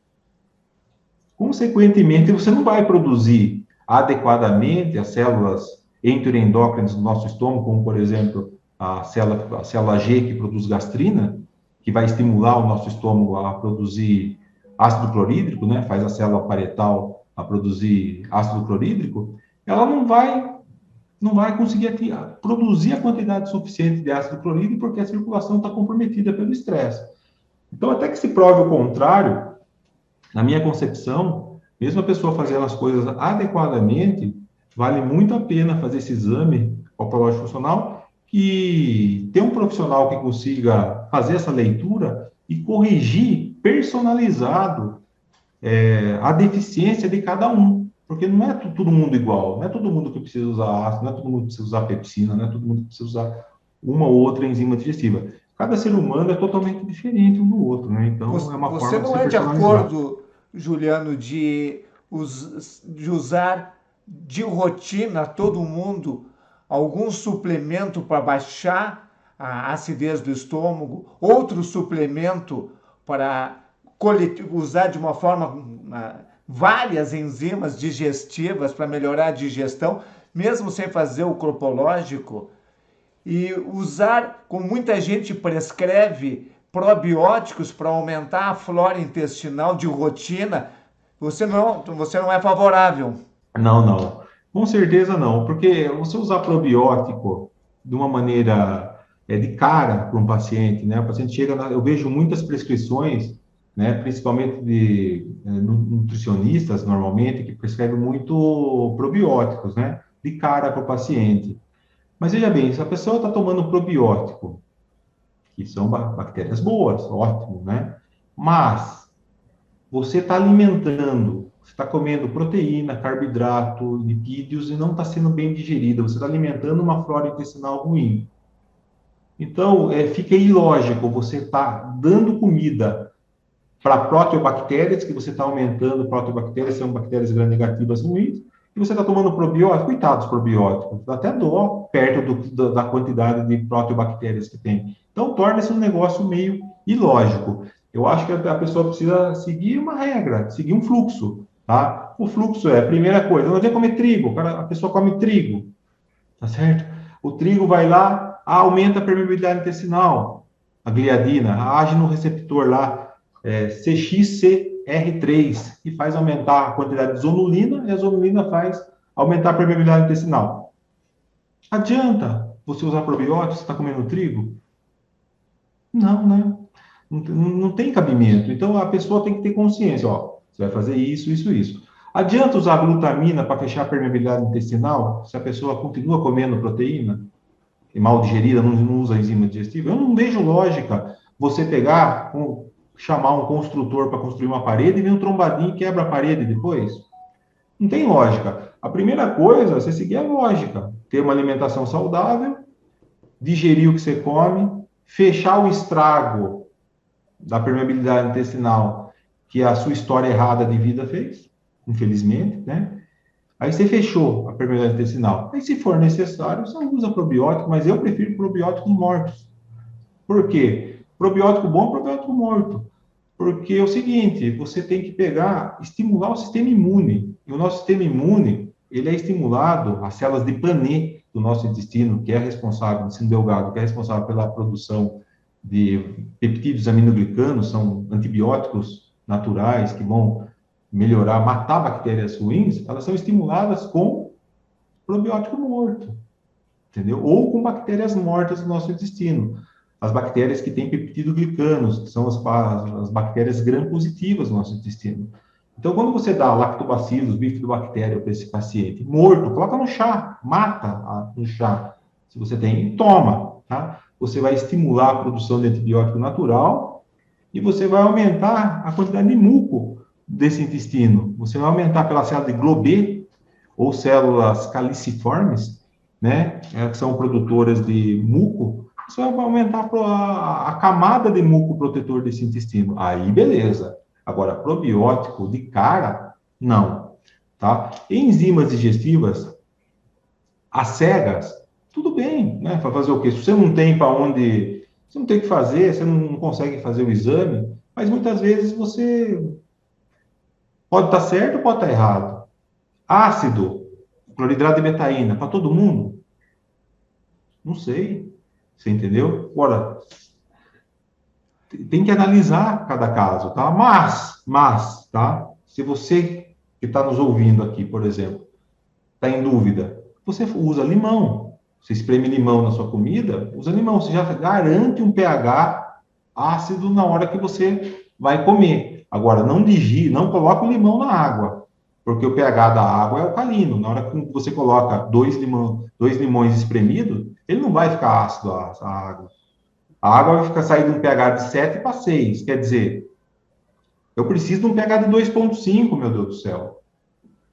consequentemente, você não vai produzir adequadamente as células enteroendócrinas do nosso estômago, como, por exemplo, a célula G, que produz gastrina, que vai estimular o nosso estômago a produzir ácido clorídrico, né? Faz a célula parietal a produzir ácido clorídrico, ela não vai conseguir produzir a quantidade suficiente de ácido clorídrico porque a circulação está comprometida pelo estresse. Então, até que se prove o contrário, na minha concepção, mesmo a pessoa fazendo as coisas adequadamente, vale muito a pena fazer esse exame coprológico funcional, que tem um profissional que consiga fazer essa leitura e corrigir personalizado a deficiência de cada um. Porque não é todo mundo igual, não é todo mundo que precisa usar ácido, não é todo mundo que precisa usar pepsina, não é todo mundo que precisa usar uma ou outra enzima digestiva. Cada ser humano é totalmente diferente um do outro, né? Então, é uma Você forma de não se é de personalizar. acordo, Juliano, de usar de rotina todo mundo algum suplemento para baixar a acidez do estômago, outro suplemento para usar de uma forma várias enzimas digestivas para melhorar a digestão, mesmo sem fazer o cropológico, e usar, como muita gente prescreve, probióticos para aumentar a flora intestinal de rotina, você não é favorável. Não, não. Com certeza não, porque você usar probiótico de uma maneira de cara para um paciente, né? O paciente eu vejo muitas prescrições, né? Principalmente de nutricionistas, normalmente, que prescrevem muito probióticos, né? De cara para o paciente. Mas veja bem, se a pessoa está tomando probiótico, que são bactérias boas, ótimo, né? Mas você está alimentando, você está comendo proteína, carboidrato, lipídios e não está sendo bem digerida, você está alimentando uma flora intestinal ruim. Então, fica ilógico você estar dando comida para proteobactérias, que você está aumentando proteobactérias, são bactérias gram-negativas ruins, e você está tomando probiótico, coitado dos probióticos, dá até dó perto da quantidade de proteobactérias que tem. Então, torna-se um negócio meio ilógico. Eu acho que a pessoa precisa seguir uma regra, seguir um fluxo, tá? O fluxo é, primeira coisa, não adianta comer trigo, a pessoa come trigo, tá certo? O trigo vai lá, aumenta a permeabilidade intestinal, a gliadina, age no receptor lá, CXCR3, que faz aumentar a quantidade de zonulina, e a zonulina faz aumentar a permeabilidade intestinal. Adianta você usar probióticos, você está comendo trigo? Não, né? Não tem cabimento. Então, a pessoa tem que ter consciência, ó, você vai fazer isso, isso, isso. Adianta usar glutamina para fechar a permeabilidade intestinal, se a pessoa continua comendo proteína, e mal digerida, não usa enzima digestiva? Eu não vejo lógica você pegar, chamar um construtor para construir uma parede e vem um trombadinho e quebra a parede depois. Não tem lógica. A primeira coisa é você seguir a lógica. Ter uma alimentação saudável, digerir o que você come, fechar o estrago da permeabilidade intestinal que a sua história errada de vida fez, infelizmente, né? Aí você fechou a permeabilidade intestinal. Aí, se for necessário, você usa probiótico, mas eu prefiro probióticos mortos. Por quê? Probiótico bom, probiótico morto. Porque é o seguinte, você tem que pegar, estimular o sistema imune. E o nosso sistema imune, ele é estimulado, as células de Panet do nosso intestino, que é responsável, intestino delgado, que é responsável pela produção de peptídeos aminoglicanos, são antibióticos naturais que vão melhorar, matar bactérias ruins, elas são estimuladas com probiótico morto, entendeu? Ou com bactérias mortas do nosso intestino. As bactérias que têm peptidoglicanos, que são as bactérias gram-positivas do nosso intestino. Então, quando você dá lactobacillus, bifidobactéria para esse paciente morto, coloca no chá, mata no chá. Se você tem, toma, tá? Você vai estimular a produção de antibiótico natural e você vai aumentar a quantidade de muco desse intestino. Você vai aumentar pela célula de Globet, ou células caliciformes, né, que são produtoras de muco, você vai aumentar a camada de muco protetor desse intestino. Aí, beleza. Agora, probiótico de cara, não. Tá? Enzimas digestivas, as cegas, tudo bem, né? Para fazer o quê? Se você não tem para onde, você não tem o que fazer, você não consegue fazer o exame, mas muitas vezes você pode estar certo ou pode estar errado. Ácido, cloridrato de betaína, para todo mundo? Não sei. Você entendeu? Agora, tem que analisar cada caso, tá? Mas, tá? Se você que está nos ouvindo aqui, por exemplo, está em dúvida, você usa limão. Você espreme limão na sua comida, usa limão. Você já garante um pH ácido na hora que você vai comer. Agora, não digira, não coloque o limão na água, porque o pH da água é alcalino. Na hora que você coloca dois limões espremidos, ele não vai ficar ácido a água. A água vai ficar saindo de um pH de 7 para 6. Quer dizer, eu preciso de um pH de 2,5, meu Deus do céu.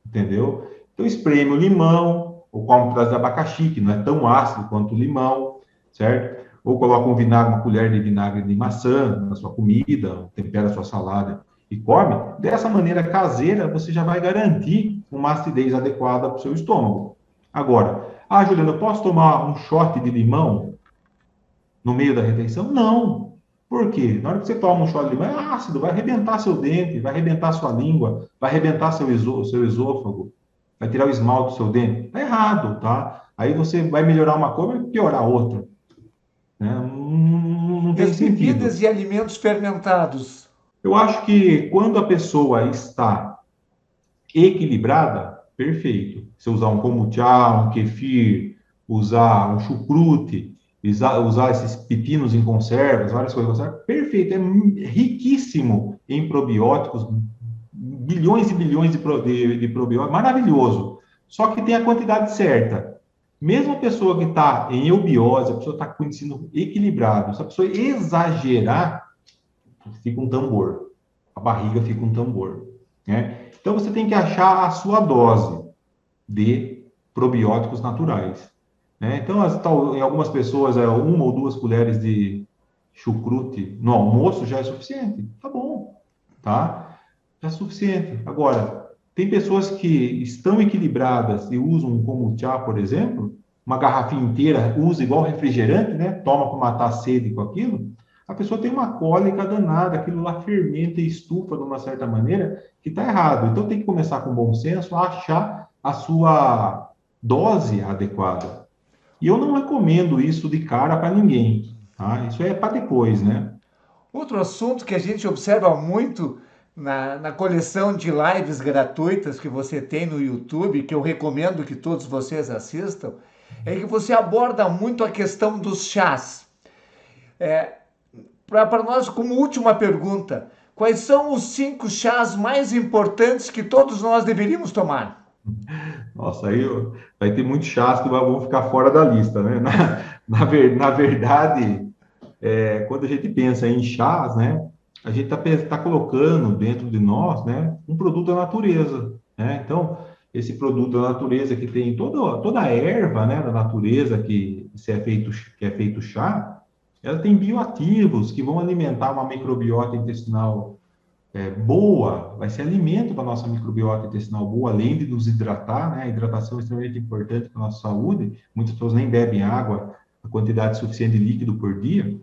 Entendeu? Então, espreme o limão, ou come um pedaço de abacaxi, que não é tão ácido quanto o limão, certo? Ou coloca um vinagre, uma colher de vinagre de maçã na sua comida, tempera a sua salada e come. Dessa maneira caseira, você já vai garantir uma acidez adequada para o seu estômago. Agora, Juliana, eu posso tomar um shot de limão no meio da refeição? Não. Por quê? Na hora que você toma um shot de limão, é ácido, vai arrebentar seu dente, vai arrebentar sua língua, vai arrebentar seu esôfago, vai tirar o esmalte do seu dente. Tá errado, tá? Aí você vai melhorar uma coisa, vai piorar outra. Né? Não E as tem bebidas sentido. e alimentos fermentados? Eu acho que quando a pessoa está equilibrada, perfeito. Se usar um kombucha, um kefir, usar um chucrute, usar esses pepinos em conservas, várias coisas em conserva, perfeito. É riquíssimo em probióticos, bilhões e bilhões de probióticos, maravilhoso. Só que tem a quantidade certa. Mesmo a pessoa que está em eubiose, a pessoa está com o intestino equilibrado, se a pessoa exagerar, fica um tambor. A barriga fica um tambor. Né? Então, você tem que achar a sua dose de probióticos naturais. Né? Então, em algumas pessoas, uma ou duas colheres de chucrute no almoço já é suficiente. Tá bom, tá? Já é suficiente. Agora, Tem pessoas que estão equilibradas e usam como chá, por exemplo, uma garrafinha inteira, usa igual refrigerante, né? Toma para matar a sede com aquilo. A pessoa tem uma cólica danada, aquilo lá fermenta e estufa de uma certa maneira que está errado. Então tem que começar com bom senso a achar a sua dose adequada. E eu não recomendo isso de cara para ninguém, tá? Isso é para depois, né? Outro assunto que a gente observa muito na coleção de lives gratuitas que você tem no YouTube, que eu recomendo que todos vocês assistam, é que você aborda muito a questão dos chás. Para nós, como última pergunta, quais são os 5 chás mais importantes que todos nós deveríamos tomar? Nossa, vai ter muitos chás que vão ficar fora da lista, né? Na verdade, quando a gente pensa em chás, né, a gente tá colocando dentro de nós, né, um produto da natureza, né? Então, esse produto da natureza que tem toda a erva, né, da natureza que é feito chá, ela tem bioativos que vão alimentar uma microbiota intestinal boa, vai ser alimento para a nossa microbiota intestinal boa, além de nos hidratar, né? A hidratação é extremamente importante para a nossa saúde. Muitas pessoas nem bebem água, a quantidade suficiente de líquido por dia.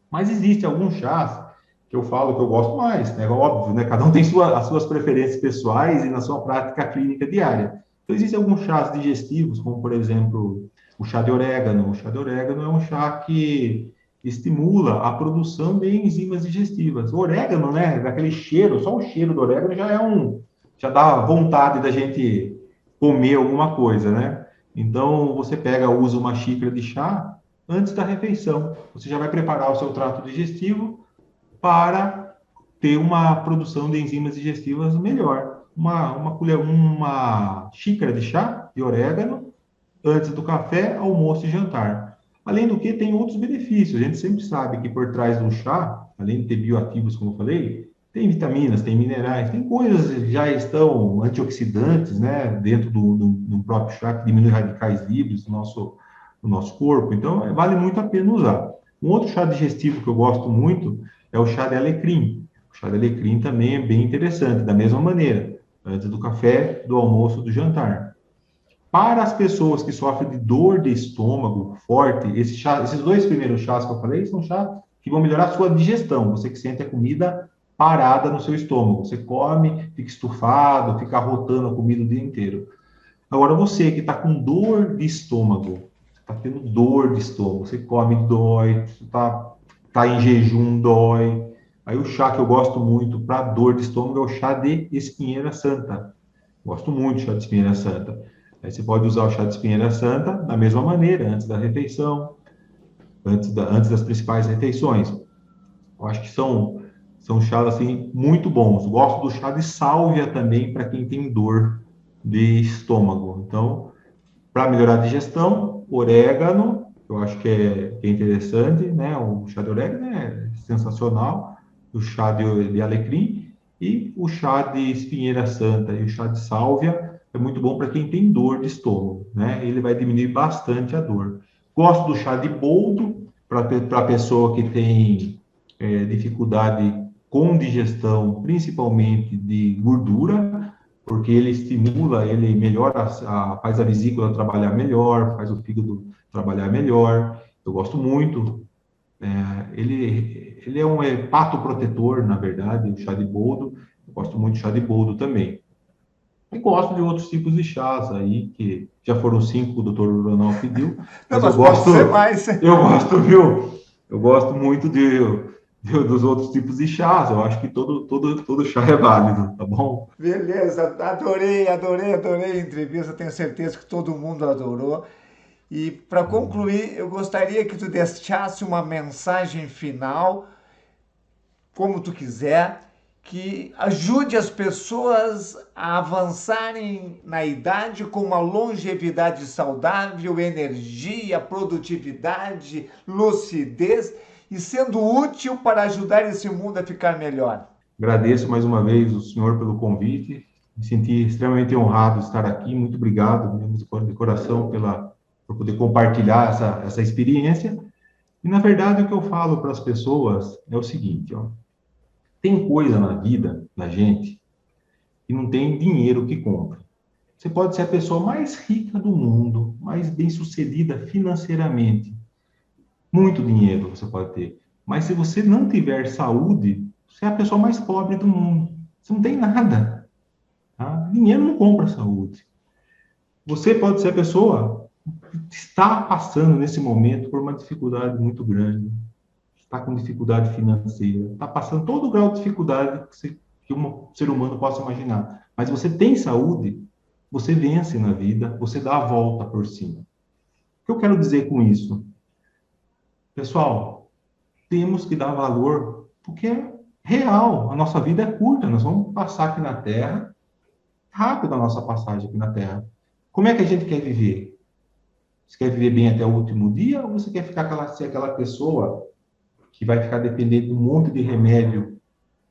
Mas existe alguns chás que eu falo que eu gosto mais, né? Óbvio, né? Cada um tem as suas preferências pessoais e na sua prática clínica diária. Então, existem alguns chás digestivos, como, por exemplo, o chá de orégano. O chá de orégano é um chá que estimula a produção de enzimas digestivas. O orégano, né? Daquele cheiro, só o cheiro do orégano já dá vontade da gente comer alguma coisa, né? Então, você usa uma xícara de chá antes da refeição. Você já vai preparar o seu trato digestivo para ter uma produção de enzimas digestivas melhor. Uma xícara de chá de orégano antes do café, almoço e jantar. Além do que, tem outros benefícios. A gente sempre sabe que por trás do chá, além de ter bioativos, como eu falei, tem vitaminas, tem minerais, tem coisas que já estão antioxidantes, né, dentro do próprio chá, que diminui radicais livres do nosso corpo. Então, vale muito a pena usar. Um outro chá digestivo que eu gosto muito é o chá de alecrim. O chá de alecrim também é bem interessante, da mesma maneira, antes do café, do almoço, do jantar. Para as pessoas que sofrem de dor de estômago forte, esses dois primeiros chás que eu falei são chás que vão melhorar a sua digestão. Você que sente a comida parada no seu estômago. Você come, fica estufado, fica rotando a comida o dia inteiro. Agora, você que está com dor de estômago, está tendo dor de estômago, você come, dói, tá em jejum, dói. Aí o chá que eu gosto muito para dor de estômago é o chá de espinheira santa. Gosto muito de chá de espinheira santa. Aí você pode usar o chá de espinheira santa da mesma maneira, antes da refeição, antes das principais refeições. Eu acho que são chás assim, muito bons. Gosto do chá de sálvia também para quem tem dor de estômago. Então, para melhorar a digestão, orégano, eu acho que é interessante, né? O chá de orégano é sensacional. O chá de alecrim e o chá de espinheira santa e o chá de sálvia é muito bom para quem tem dor de estômago, né? Ele vai diminuir bastante a dor. Gosto do chá de boldo para a pessoa que tem dificuldade com digestão, principalmente de gordura, porque ele estimula, ele melhora, faz a vesícula trabalhar melhor, faz o fígado trabalhar melhor. Eu gosto muito. Ele é um hepatoprotetor, na verdade, o chá de boldo. Eu gosto muito de chá de boldo também. E gosto de outros tipos de chás aí, que já foram 5 que o doutor Ronald pediu, Não, mas eu mas pode gosto, ser mais. eu gosto, viu? Eu gosto muito dos outros tipos de chás. Eu acho que todo chá é válido, tá bom? Beleza, adorei, adorei, adorei a entrevista. Tenho certeza que todo mundo adorou. E para concluir, eu gostaria que tu deixasse uma mensagem final, como tu quiser, que ajude as pessoas a avançarem na idade com uma longevidade saudável, energia, produtividade, lucidez e sendo útil para ajudar esse mundo a ficar melhor. Agradeço mais uma vez o senhor pelo convite. Me senti extremamente honrado de estar aqui. Muito obrigado, mesmo de coração, por poder compartilhar essa experiência. E, na verdade, o que eu falo para as pessoas é o seguinte, ó. Tem coisa na vida da gente e não tem dinheiro que compre. Você pode ser a pessoa mais rica do mundo, mais bem-sucedida financeiramente. Muito dinheiro você pode ter. Mas se você não tiver saúde, você é a pessoa mais pobre do mundo. Você não tem nada. Tá? Dinheiro não compra saúde. Você pode ser a pessoa que está passando nesse momento por uma dificuldade muito grande. Está com dificuldade financeira. Está passando todo o grau de dificuldade que um ser humano possa imaginar. Mas você tem saúde, você vence na vida, você dá a volta por cima. O que eu quero dizer com isso? Pessoal, temos que dar valor, porque é real, a nossa vida é curta, nós vamos passar aqui na Terra, rápido a nossa passagem aqui na Terra. Como é que a gente quer viver? Você quer viver bem até o último dia ou você quer ser aquela pessoa que vai ficar dependendo de um monte de remédio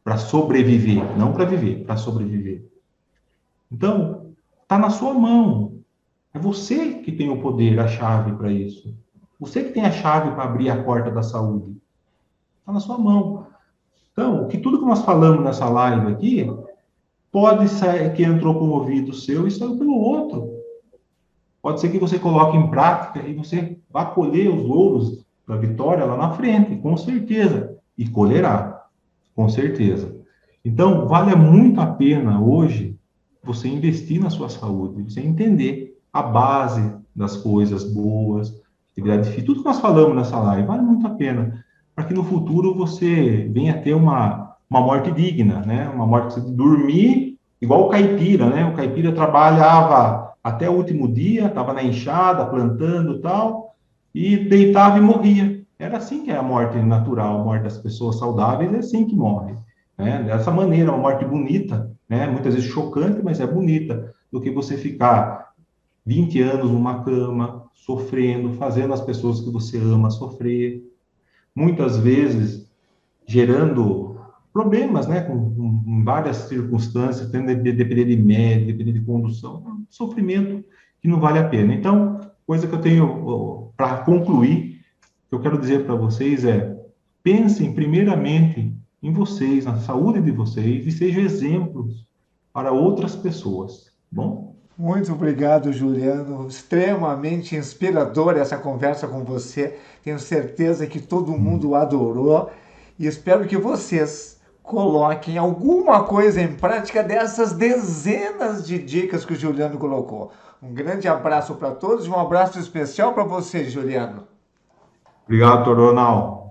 para sobreviver, não para viver, para sobreviver? Então, está na sua mão. É você que tem o poder, a chave para isso. Você que tem a chave para abrir a porta da saúde. Está na sua mão. Então, tudo que nós falamos nessa live aqui, pode ser que entrou por um ouvido seu e saiu pelo outro. Pode ser que você coloque em prática e você vá colher os louros da vitória lá na frente, com certeza. E colherá, com certeza. Então, vale muito a pena hoje você investir na sua saúde, você entender a base das coisas boas, atividade física, tudo que nós falamos nessa live, vale muito a pena, para que no futuro você venha ter uma morte digna, né? Uma morte que você dormir igual o caipira, né? O caipira trabalhava até o último dia, estava na enxada, plantando e tal, e deitava e morria. Era assim que é a morte natural, a morte das pessoas saudáveis é assim que morre, né? Dessa maneira, uma morte bonita, né? Muitas vezes chocante, mas é bonita, do que você ficar 20 anos numa cama, sofrendo, fazendo as pessoas que você ama sofrer, muitas vezes gerando problemas, né, com várias circunstâncias, tendo de depender de médico, depender de condução, é um sofrimento que não vale a pena. Então, coisa que eu tenho para concluir, que eu quero dizer para vocês é: pensem primeiramente em vocês, na saúde de vocês, e sejam exemplos para outras pessoas, bom? Muito obrigado, Juliano. Extremamente inspiradora essa conversa com você. Tenho certeza que todo mundo adorou e espero que vocês coloquem alguma coisa em prática dessas dezenas de dicas que o Juliano colocou. Um grande abraço para todos e um abraço especial para você, Juliano. Obrigado, Toronal.